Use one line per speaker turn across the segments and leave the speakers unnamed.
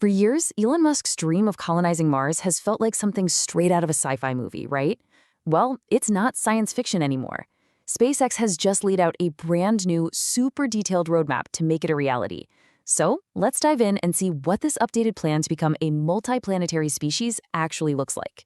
For years, Elon Musk's dream of colonizing Mars has felt like something straight out of a sci-fi movie, right? Well, it's not science fiction anymore. SpaceX has just laid out a brand new, super detailed roadmap to make it a reality. So let's dive in and see what this updated plan to become a multiplanetary species actually looks like.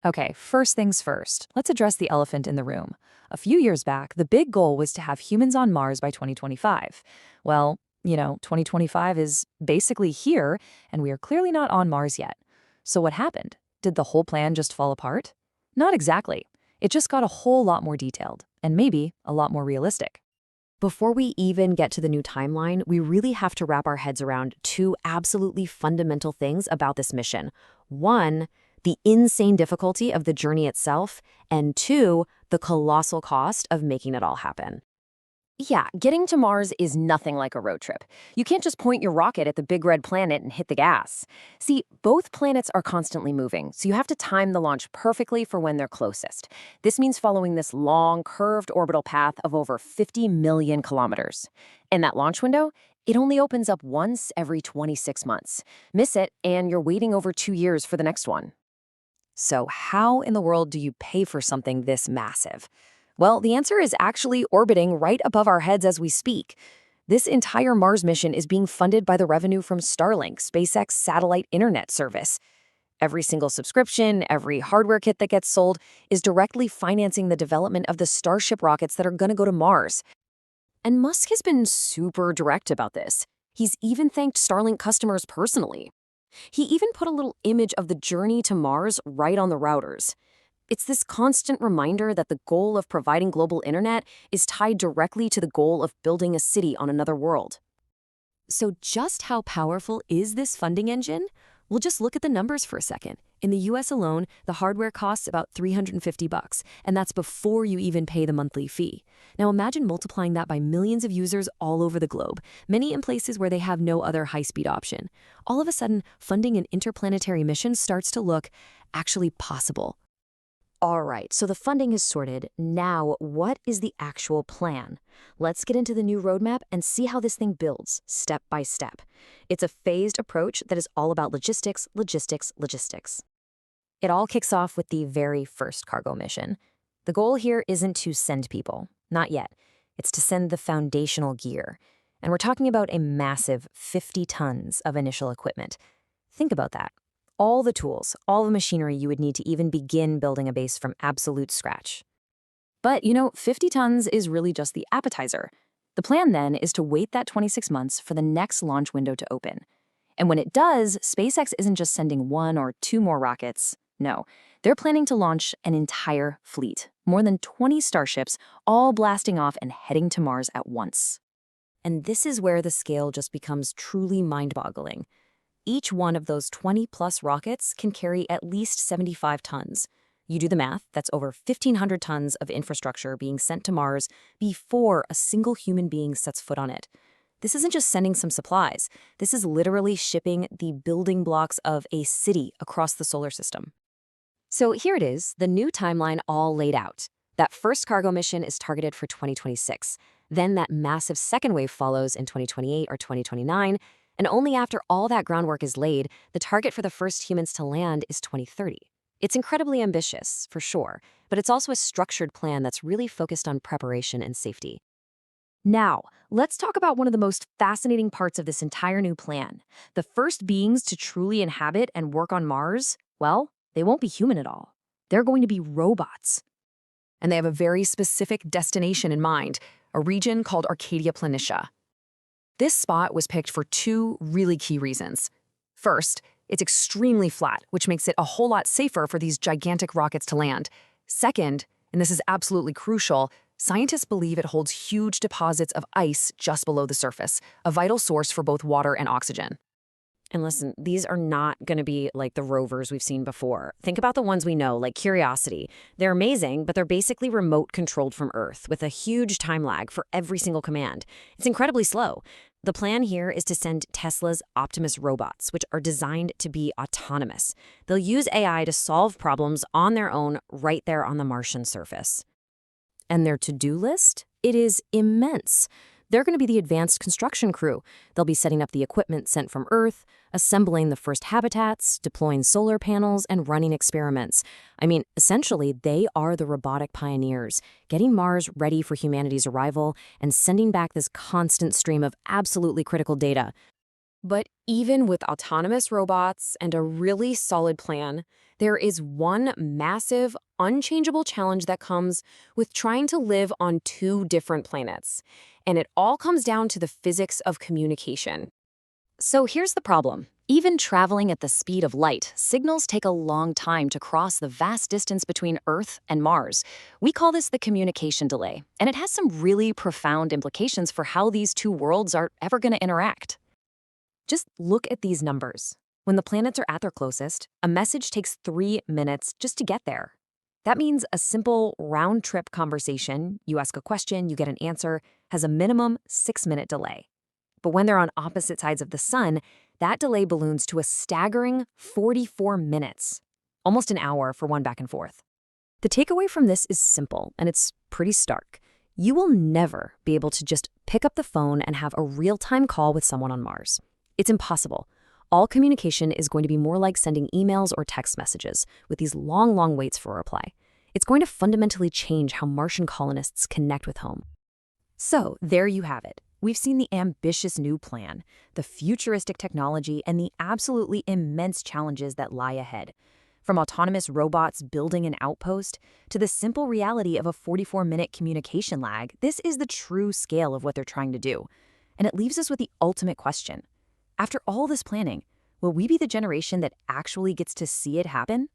Okay, first things first, let's address the elephant in the room. A few years back, the big goal was to have humans on Mars by 2025. Well, 2025 is basically here, and we are clearly not on Mars yet. So what happened? Did the whole plan just fall apart? Not exactly. It just got a whole lot more detailed, and maybe a lot more realistic.
Before we even get to the new timeline, we really have to wrap our heads around two absolutely fundamental things about this mission. One, the insane difficulty of the journey itself, and two, the colossal cost of making it all happen.
Yeah, getting to Mars is nothing like a road trip. You can't just point your rocket at the big red planet and hit the gas. See, both planets are constantly moving, so you have to time the launch perfectly for when they're closest. This means following this long, curved orbital path of over 50 million kilometers. And that launch window, it only opens up once every 26 months. Miss it, and you're waiting over 2 years for the next one.
So how in the world do you pay for something this massive? Well, the answer is actually orbiting right above our heads as we speak. This entire Mars mission is being funded by the revenue from Starlink, SpaceX satellite internet service. Every single subscription, every hardware kit that gets sold is directly financing the development of the Starship rockets that are going to go to Mars. And Musk has been super direct about this. He's even thanked Starlink customers personally. He even put a little image of the journey to Mars right on the routers. It's this constant reminder that the goal of providing global internet is tied directly to the goal of building a city on another world. So just how powerful is this funding engine? We'll just look at the numbers for a second. In the US alone, the hardware costs about $350, and that's before you even pay the monthly fee. Now imagine multiplying that by millions of users all over the globe, many in places where they have no other high-speed option. All of a sudden, funding an interplanetary mission starts to look actually possible. All right, so the funding is sorted. Now, what is the actual plan? Let's get into the new roadmap and see how this thing builds, step by step. It's a phased approach that is all about logistics, logistics, logistics. It all kicks off with the very first cargo mission. The goal here isn't to send people, not yet. It's to send the foundational gear. And we're talking about a massive 50 tons of initial equipment. Think about that. All the tools, all the machinery you would need to even begin building a base from absolute scratch. But 50 tons is really just the appetizer. The plan then is to wait that 26 months for the next launch window to open. And when it does, SpaceX isn't just sending 1 or 2 more rockets. No, they're planning to launch an entire fleet, more than 20 starships, all blasting off and heading to Mars at once. And this is where the scale just becomes truly mind-boggling. Each one of those 20-plus rockets can carry at least 75 tons. You do the math, that's over 1,500 tons of infrastructure being sent to Mars before a single human being sets foot on it. This isn't just sending some supplies. This is literally shipping the building blocks of a city across the solar system. So here it is, the new timeline all laid out. That first cargo mission is targeted for 2026. Then that massive second wave follows in 2028 or 2029. And only after all that groundwork is laid, the target for the first humans to land is 2030. It's incredibly ambitious, for sure, but it's also a structured plan that's really focused on preparation and safety. Now, let's talk about one of the most fascinating parts of this entire new plan. The first beings to truly inhabit and work on Mars, well, they won't be human at all. They're going to be robots. And they have a very specific destination in mind, a region called Arcadia Planitia. This spot was picked for 2 really key reasons. First, it's extremely flat, which makes it a whole lot safer for these gigantic rockets to land. Second, and this is absolutely crucial, scientists believe it holds huge deposits of ice just below the surface, a vital source for both water and oxygen. And listen, these are not going to be like the rovers we've seen before. Think about the ones we know, like Curiosity. They're amazing, but they're basically remote controlled from Earth with a huge time lag for every single command. It's incredibly slow. The plan here is to send Tesla's Optimus robots, which are designed to be autonomous. They'll use AI to solve problems on their own right there on the Martian surface. And their to-do list? It is immense.
They're going to be the advanced construction crew. They'll be setting up the equipment sent from Earth, assembling the first habitats, deploying solar panels, and running experiments. I mean, essentially, they are the robotic pioneers, getting Mars ready for humanity's arrival and sending back this constant stream of absolutely critical data. But even with autonomous robots and a really solid plan, there is one massive, unchangeable challenge that comes with trying to live on two different planets. And it all comes down to the physics of communication.
So here's the problem. Even traveling at the speed of light, signals take a long time to cross the vast distance between Earth and Mars. We call this the communication delay, and it has some really profound implications for how these two worlds are ever going to interact. Just look at these numbers. When the planets are at their closest, a message takes 3 minutes just to get there. That means a simple round-trip conversation, you ask a question, you get an answer, has a minimum 6-minute delay. But when they're on opposite sides of the sun, that delay balloons to a staggering 44 minutes, almost an hour for one back and forth. The takeaway from this is simple, and it's pretty stark. You will never be able to just pick up the phone and have a real-time call with someone on Mars. It's impossible. All communication is going to be more like sending emails or text messages, with these long waits for a reply. It's going to fundamentally change how Martian colonists connect with home.
So, there you have it. We've seen the ambitious new plan, the futuristic technology, and the absolutely immense challenges that lie ahead. From autonomous robots building an outpost to the simple reality of a 44-minute communication lag, this is the true scale of what they're trying to do. And it leaves us with the ultimate question. After all this planning, will we be the generation that actually gets to see it happen?